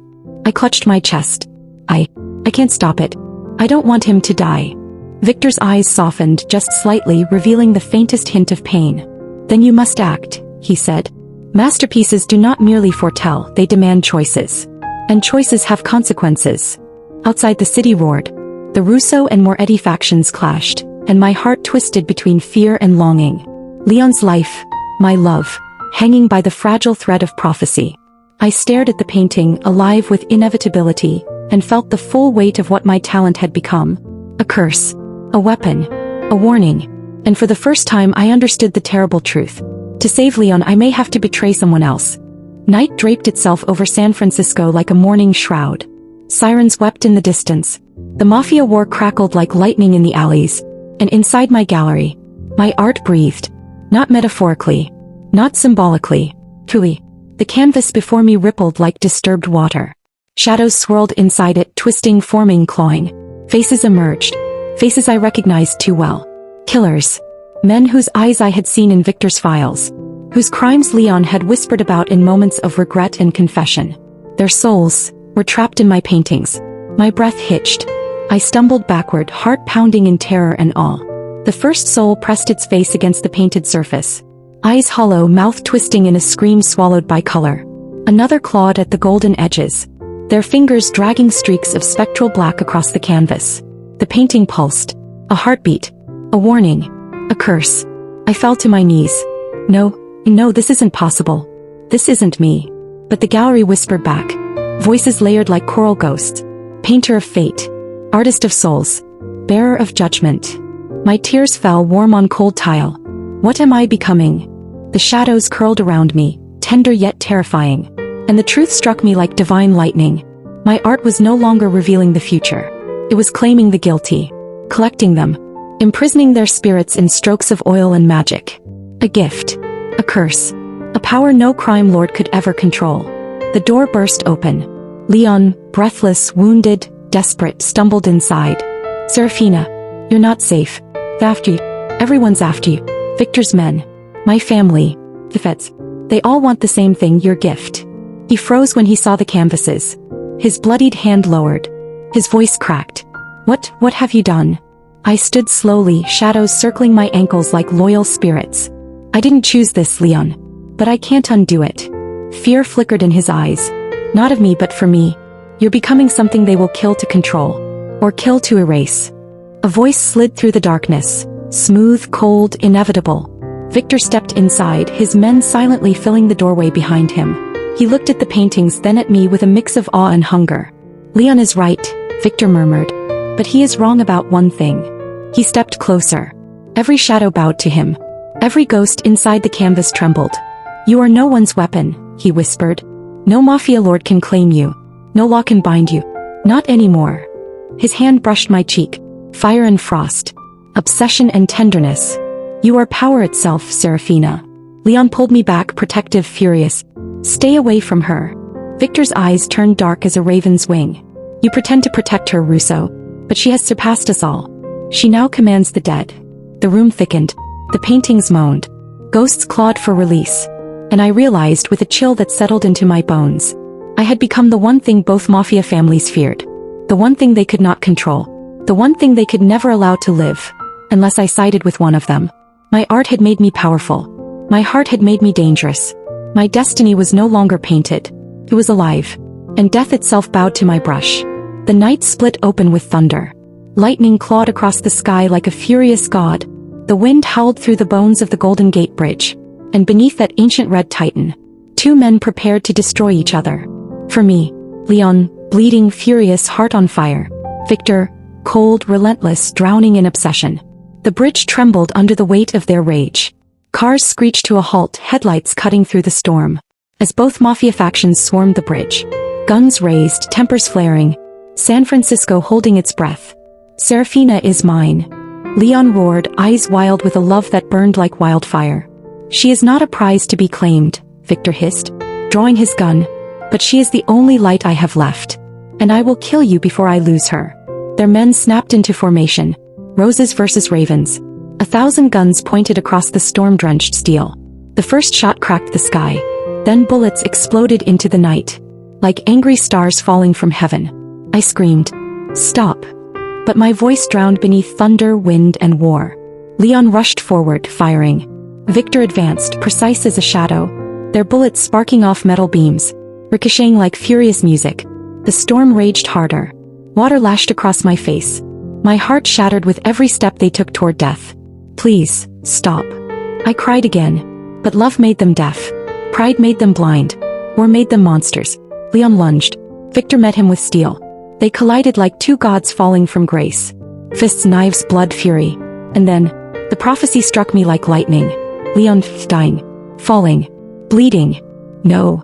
I clutched my chest. I can't stop it. I don't want him to die." Viktor's eyes softened just slightly, revealing the faintest hint of pain. "Then you must act," he said. "Masterpieces do not merely foretell, they demand choices. And choices have consequences." Outside the city roared. The Russo and Moretti factions clashed, and my heart twisted between fear and longing. Leon's life, my love, hanging by the fragile thread of prophecy. I stared at the painting, alive with inevitability, and felt the full weight of what my talent had become. A curse. A weapon. A warning. And for the first time I understood the terrible truth. To save Leon I may have to betray someone else. Night draped itself over San Francisco like a mourning shroud. Sirens wept in the distance. The Mafia war crackled like lightning in the alleys. And inside my gallery, my art breathed. Not metaphorically. Not symbolically. Truly. The canvas before me rippled like disturbed water. Shadows swirled inside it, twisting, forming, clawing. Faces emerged. Faces I recognized too well. Killers. Men whose eyes I had seen in Viktor's files. Whose crimes Leon had whispered about in moments of regret and confession. Their souls were trapped in my paintings. My breath hitched. I stumbled backward, heart pounding in terror and awe. The first soul pressed its face against the painted surface. Eyes hollow, mouth twisting in a scream swallowed by color. Another clawed at the golden edges. Their fingers dragging streaks of spectral black across the canvas. The painting pulsed. A heartbeat. A warning. A curse. I fell to my knees. No, this isn't possible. This isn't me. But the gallery whispered back. Voices layered like choral ghosts. Painter of fate. Artist of souls. Bearer of judgment. My tears fell warm on cold tile. What am I becoming? The shadows curled around me, tender yet terrifying. And the truth struck me like divine lightning. My art was no longer revealing the future. It was claiming the guilty. Collecting them. Imprisoning their spirits in strokes of oil and magic. A gift. A curse. A power no crime lord could ever control. The door burst open. Leon, breathless, wounded, desperate, stumbled inside. "Seraphina, you're not safe. They're after you. Everyone's after you. Viktor's men. My family. The feds. They all want the same thing, your gift." He froze when he saw the canvases. His bloodied hand lowered. His voice cracked. What have you done?" I stood slowly, shadows circling my ankles like loyal spirits. "I didn't choose this, Leon. But I can't undo it." Fear flickered in his eyes. "Not of me but for me. You're becoming something they will kill to control. Or kill to erase." A voice slid through the darkness. Smooth, cold, inevitable. Viktor stepped inside, his men silently filling the doorway behind him. He looked at the paintings, then at me with a mix of awe and hunger. "Leon is right," Viktor murmured. "But he is wrong about one thing." He stepped closer. Every shadow bowed to him. Every ghost inside the canvas trembled. "You are no one's weapon," he whispered. "No Mafia lord can claim you. No law can bind you. Not anymore." His hand brushed my cheek. Fire and frost. Obsession and tenderness. "You are power itself, Seraphina." Leon pulled me back, protective, furious. "Stay away from her." Viktor's eyes turned dark as a raven's wing. "You pretend to protect her, Russo. But she has surpassed us all. She now commands the dead." The room thickened. The paintings moaned. Ghosts clawed for release. And I realized with a chill that settled into my bones. I had become the one thing both Mafia families feared. The one thing they could not control. The one thing they could never allow to live. unless I sided with one of them. My art had made me powerful. My heart had made me dangerous. My destiny was no longer painted. It was alive. And death itself bowed to my brush. The night split open with thunder. Lightning clawed across the sky like a furious god. The wind howled through the bones of the Golden Gate Bridge. And beneath that ancient red titan, two men prepared to destroy each other. For me, Leon, bleeding, furious, heart on fire. Viktor, cold, relentless, drowning in obsession. The bridge trembled under the weight of their rage. Cars screeched to a halt, headlights cutting through the storm. As both mafia factions swarmed the bridge. Guns raised, tempers flaring. San Francisco holding its breath. Seraphina is mine. Leon roared, eyes wild with a love that burned like wildfire. She is not a prize to be claimed, Viktor hissed, drawing his gun. But she is the only light I have left. And I will kill you before I lose her. Their men snapped into formation. Roses versus ravens. 1,000 guns pointed across the storm-drenched steel. The first shot cracked the sky. Then bullets exploded into the night. Like angry stars falling from heaven. I screamed, "Stop!" But my voice drowned beneath thunder, wind, and war. Leon rushed forward, firing. Viktor advanced, precise as a shadow. Their bullets sparking off metal beams. Ricocheting like furious music. The storm raged harder. Water lashed across my face. My heart shattered with every step they took toward death. "Please, stop." I cried again. But love made them deaf. Pride made them blind. War made them monsters. Leon lunged. Viktor met him with steel. They collided like two gods falling from grace. Fists, knives, blood, fury. And then, the prophecy struck me like lightning. Leon dying. Falling. Bleeding. "No."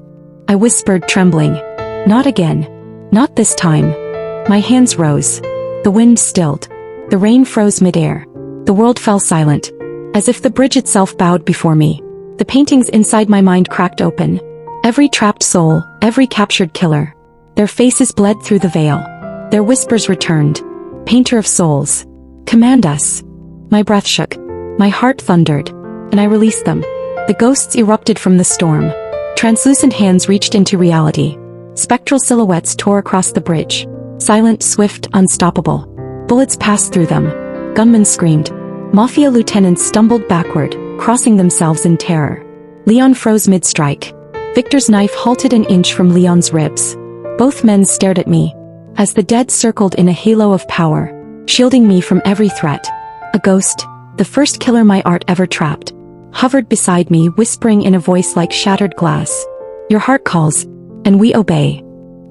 I whispered, trembling. "Not again. Not this time." My hands rose. The wind stilled. The rain froze midair. The world fell silent. As if the bridge itself bowed before me. The paintings inside my mind cracked open. Every trapped soul, every captured killer. Their faces bled through the veil. Their whispers returned. "Painter of souls, command us." My breath shook. My heart thundered. And I released them. The ghosts erupted from the storm. Translucent hands reached into reality. Spectral silhouettes tore across the bridge. Silent, swift, unstoppable. Bullets passed through them. Gunmen screamed. Mafia lieutenants stumbled backward, crossing themselves in terror. Leon froze mid-strike. Viktor's knife halted an inch from Leon's ribs. Both men stared at me, as the dead circled in a halo of power, shielding me from every threat. A ghost, the first killer my art ever trapped, hovered beside me, whispering in a voice like shattered glass. "Your heart calls, and we obey."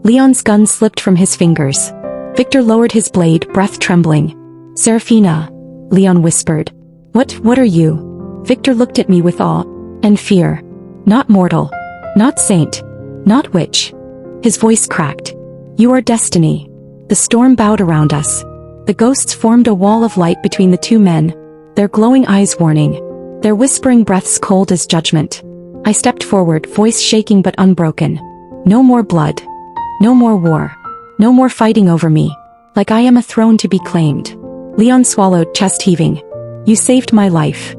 Leon's gun slipped from his fingers. Viktor lowered his blade, breath trembling. "Seraphina," Leon whispered. What are you?" Viktor looked at me with awe and fear. "Not mortal. Not saint. Not witch." His voice cracked. "You are destiny." The storm bowed around us. The ghosts formed a wall of light between the two men, their glowing eyes warning, their whispering breaths cold as judgment. I stepped forward, voice shaking but unbroken. "No more blood. No more war. No more fighting over me, like I am a throne to be claimed." Leon swallowed, chest heaving. "You saved my life."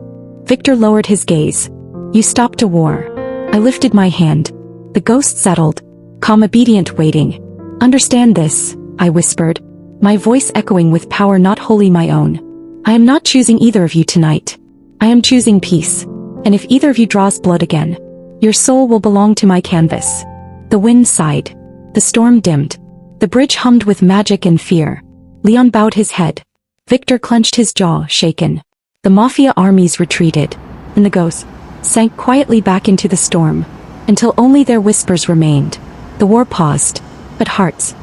Viktor lowered his gaze. "You stopped a war." I lifted my hand. The ghost settled, calm, obedient, waiting. "Understand this," I whispered, my voice echoing with power not wholly my own. "I am not choosing either of you tonight. I am choosing peace. And if either of you draws blood again, your soul will belong to my canvas." The wind sighed. The storm dimmed. The bridge hummed with magic and fear. Leon bowed his head. Viktor clenched his jaw, shaken. The mafia armies retreated, and the ghosts sank quietly back into the storm, until only their whispers remained. The war paused, but hearts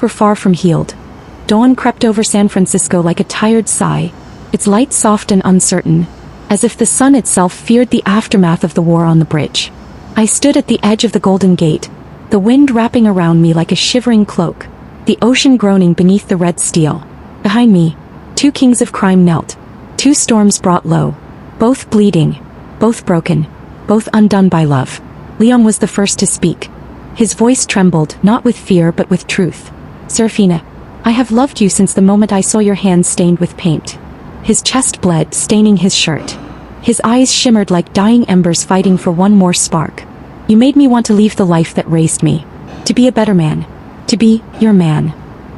were far from healed. Dawn crept over San Francisco like a tired sigh, its light soft and uncertain, as if the sun itself feared the aftermath of the war on the bridge. I stood at the edge of the Golden Gate, the wind wrapping around me like a shivering cloak, the ocean groaning beneath the red steel. Behind me, two kings of crime knelt, two storms brought low, both bleeding, both broken, both undone by love. Leon was the first to speak. His voice trembled, not with fear but with truth. "Seraphina, I have loved you since the moment I saw your hands stained with paint." His chest bled, staining his shirt. His eyes shimmered like dying embers fighting for one more spark. "You made me want to leave the life that raised me. To be a better man. To be your man."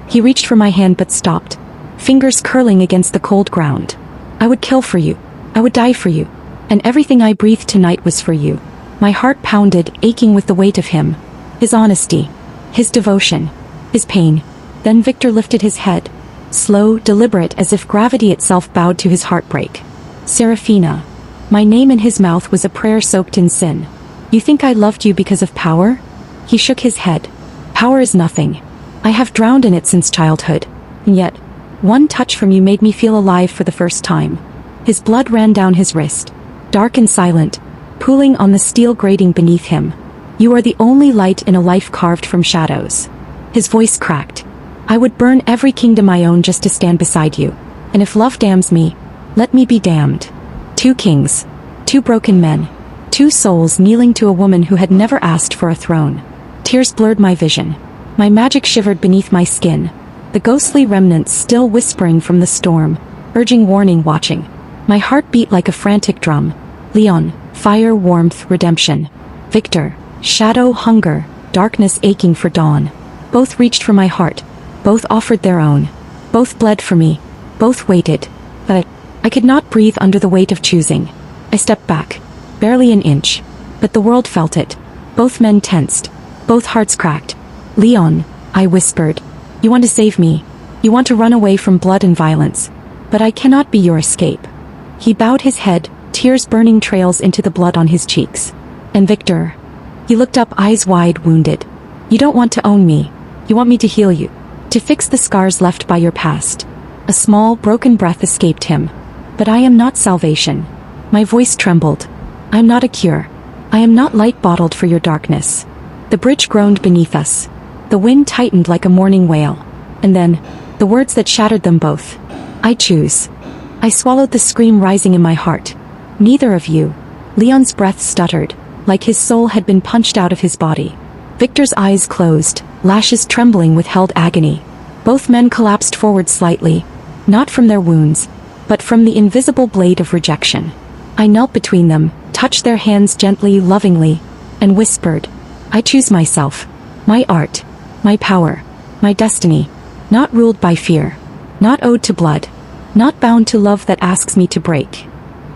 He reached for my hand but stopped, fingers curling against the cold ground. I would kill for you. I would die for you. And everything I breathed tonight was for you. My heart pounded, aching with the weight of him. His honesty. His devotion. His pain. Then Viktor lifted his head. Slow, deliberate, as if gravity itself bowed to his heartbreak. Seraphina. My name in his mouth was a prayer soaked in sin. You think I loved you because of power? He shook his head. Power is nothing. I have drowned in it since childhood. And yet, one touch from you made me feel alive for the first time. His blood ran down his wrist, dark and silent, pooling on the steel grating beneath him. You are the only light in a life carved from shadows. His voice cracked. I would burn every kingdom I own just to stand beside you. And if love damns me, let me be damned. 2 kings. 2 broken men. 2 souls kneeling to a woman who had never asked for a throne. Tears blurred my vision. My magic shivered beneath my skin. The ghostly remnants still whispering from the storm, urging warning, watching. My heart beat like a frantic drum. Leon, fire, warmth, redemption. Viktor, shadow, hunger, darkness aching for dawn. Both reached for my heart. Both offered their own. Both bled for me. Both waited. But I could not breathe under the weight of choosing. I stepped back. Barely an inch. But the world felt it. Both men tensed. Both hearts cracked. Leon, I whispered. You want to save me. You want to run away from blood and violence. But I cannot be your escape. He bowed his head, tears burning trails into the blood on his cheeks. And Viktor. He looked up, eyes wide, wounded. You don't want to own me. You want me to heal you. To fix the scars left by your past. A small, broken breath escaped him. But I am not salvation. My voice trembled. I am not a cure. I am not light bottled for your darkness. The bridge groaned beneath us. The wind tightened like a mourning wail. And then, the words that shattered them both. I choose. I swallowed the scream rising in my heart. Neither of you. Leon's breath stuttered, like his soul had been punched out of his body. Viktor's eyes closed, lashes trembling with held agony. Both men collapsed forward slightly, not from their wounds, but from the invisible blade of rejection. I knelt between them, touched their hands gently, lovingly, and whispered, I choose myself, my art, my power, my destiny, not ruled by fear, not owed to blood, not bound to love that asks me to break.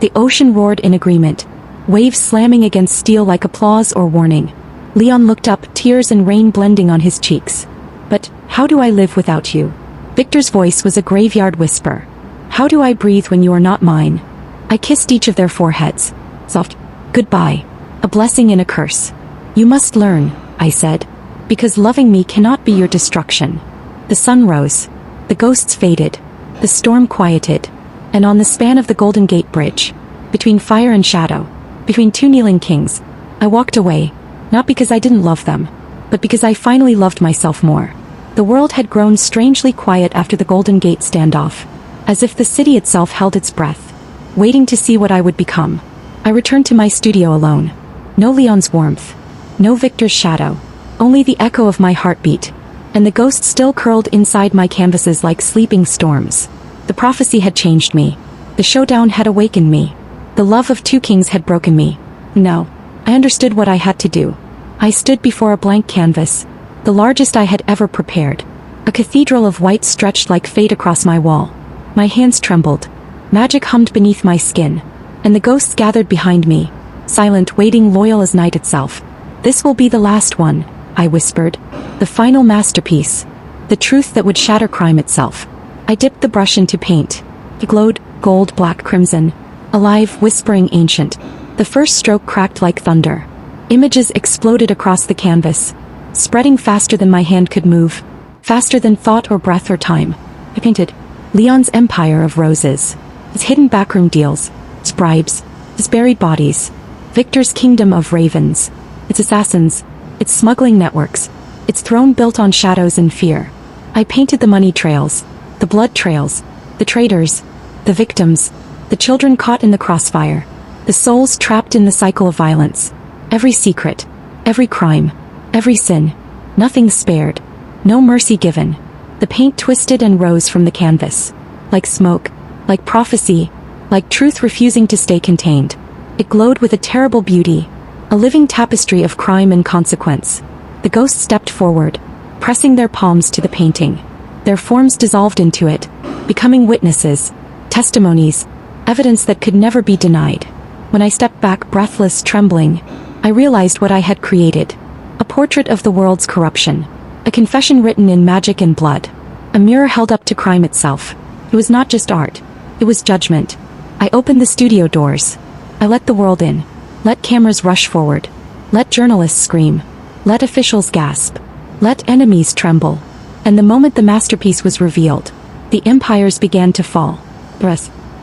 The ocean roared in agreement, waves slamming against steel like applause or warning. Leon looked up, tears and rain blending on his cheeks. But, how do I live without you? Viktor's voice was a graveyard whisper. How do I breathe when you are not mine? I kissed each of their foreheads. Soft, goodbye. A blessing and a curse. You must learn, I said. Because loving me cannot be your destruction. The sun rose. The ghosts faded. The storm quieted. And on the span of the Golden Gate Bridge, between fire and shadow, between 2 kneeling kings, I walked away, not because I didn't love them, but because I finally loved myself more. The world had grown strangely quiet after the Golden Gate standoff, as if the city itself held its breath, waiting to see what I would become. I returned to my studio alone. No Leon's warmth. No Viktor's shadow. Only the echo of my heartbeat. And the ghosts still curled inside my canvases like sleeping storms. The prophecy had changed me. The showdown had awakened me. The love of 2 kings had broken me. No. I understood what I had to do. I stood before a blank canvas, the largest I had ever prepared. A cathedral of white stretched like fate across my wall. My hands trembled. Magic hummed beneath my skin. And the ghosts gathered behind me, silent, waiting, loyal as night itself. This will be the last one, I whispered. The final masterpiece. The truth that would shatter crime itself. I dipped the brush into paint. It glowed, gold, black, crimson. Alive, whispering, ancient. The first stroke cracked like thunder. Images exploded across the canvas, spreading faster than my hand could move, faster than thought or breath or time. I painted Leon's empire of roses, his hidden backroom deals, his bribes, his buried bodies, Viktor's kingdom of ravens, its assassins, its smuggling networks, its throne built on shadows and fear. I painted the money trails, the blood trails, the traitors, the victims, the children caught in the crossfire, the souls trapped in the cycle of violence. Every secret, every crime, every sin. Nothing spared. No mercy given. The paint twisted and rose from the canvas. Like smoke, like prophecy, like truth refusing to stay contained. It glowed with a terrible beauty, a living tapestry of crime and consequence. The ghosts stepped forward, pressing their palms to the painting. Their forms dissolved into it, becoming witnesses, testimonies, evidence that could never be denied. When I stepped back, breathless, trembling, I realized what I had created. A portrait of the world's corruption. A confession written in magic and blood. A mirror held up to crime itself. It was not just art. It was judgment. I opened the studio doors. I let the world in. Let cameras rush forward. Let journalists scream. Let officials gasp. Let enemies tremble. And the moment the masterpiece was revealed, the empires began to fall.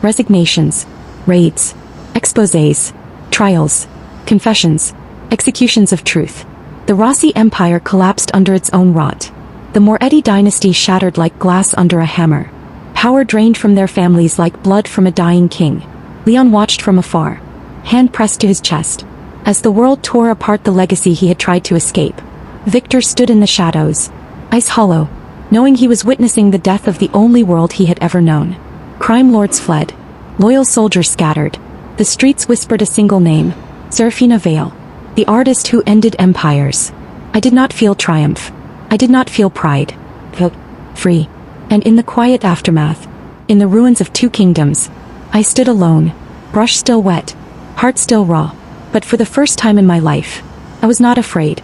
Resignations. Raids. Exposés. Trials. Confessions. Executions of truth. The Rossi Empire collapsed under its own rot. The Moretti dynasty shattered like glass under a hammer. Power drained from their families like blood from a dying king. Leon watched from afar, hand pressed to his chest, as the world tore apart the legacy he had tried to escape. Viktor stood in the shadows, ice hollow, knowing he was witnessing the death of the only world he had ever known. Crime lords fled. Loyal soldiers scattered. The streets whispered a single name, Seraphina Vale, the artist who ended empires. I did not feel triumph. I did not feel pride. Felt free. And in the quiet aftermath, in the ruins of two kingdoms, I stood alone, brush still wet, heart still raw. But for the first time in my life, I was not afraid.